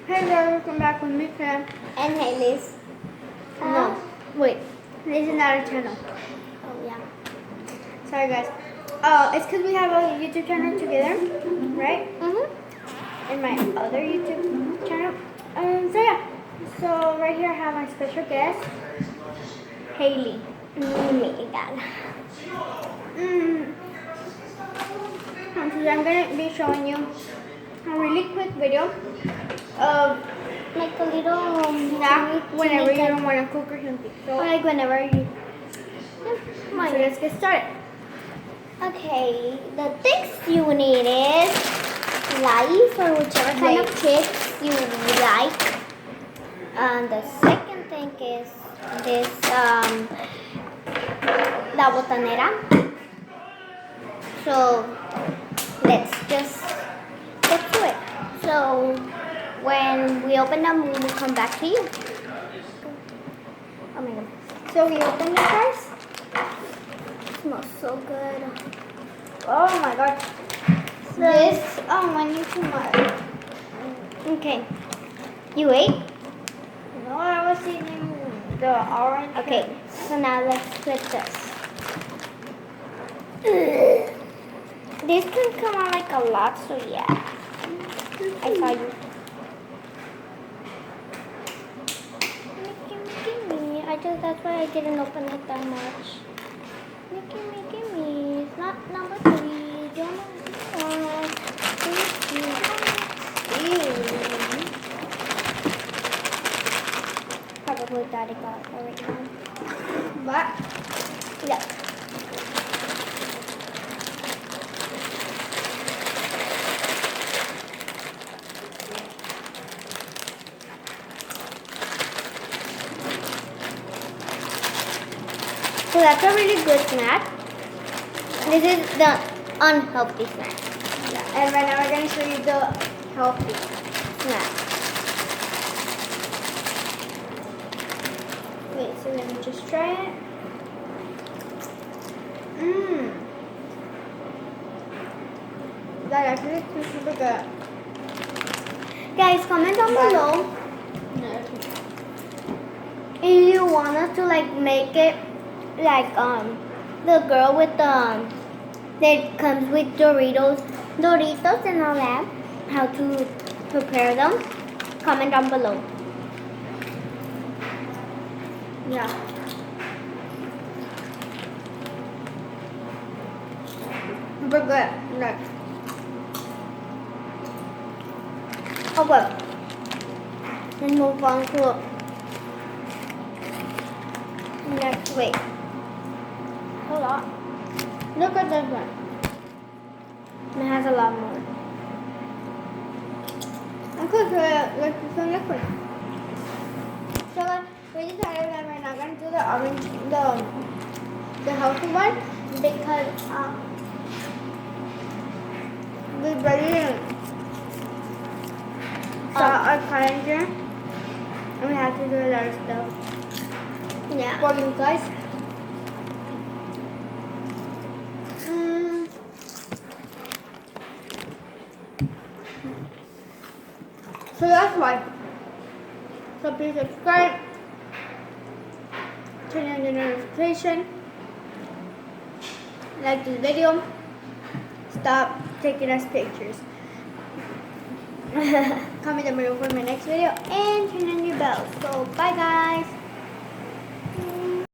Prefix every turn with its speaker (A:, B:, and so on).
A: Hey guys, welcome back with me, Cam.
B: And hey Liz.
A: No, wait. This is not a channel.
B: Oh yeah.
A: Sorry guys. It's because we have a YouTube channel together, right? And my other YouTube channel. So yeah. So right here I have my special guest, Haley.
B: Me God.
A: And today I'm gonna be showing you a really quick video of
B: Like a little
A: whenever you don't want to cook or something. So,
B: like whenever you.
A: so let's get started.
B: Okay, the things you need is rice or whichever kind of chips you like. And the second thing is this la botanera. So let's just get to it. So when we open them, we will come back to you. Oh my god.
A: So we open the first.
B: Smells so good.
A: Oh my god.
B: So,
A: This, I need too much.
B: okay. You ate?
A: No, I was eating the orange.
B: Okay. So now let's put this. This can come out like a lot, so yeah. I saw you. Mickey. That's why I didn't open it that much. Mickey. It's not number 3. You're number 1. Probably daddy got it right now.
A: What?
B: Yeah. So that's a really good snack. This is the unhealthy snack.
A: Yeah. And right now we're going to show you the healthy
B: Snack.
A: Wait, so let me just try it. That actually tastes super good.
B: Guys, comment down below
A: No.
B: if you want us to like make it like the girl with the that comes with Doritos and all that. How to prepare them? Comment down below.
A: Yeah. Super good. Look.
B: Okay. Let's move on to next week.
A: Hold on. Look at this one.
B: It has a lot more.
A: I'm cooking like some liquid. So we decided that we're not gonna do the orange, the healthy one because we already saw our calendar and we have to do a lot of stuff
B: Yeah.
A: for you guys. So that's why. So please subscribe, turn on the notification, like this video, stop taking us pictures. Comment down below for my next video and turn on your bell. So bye guys.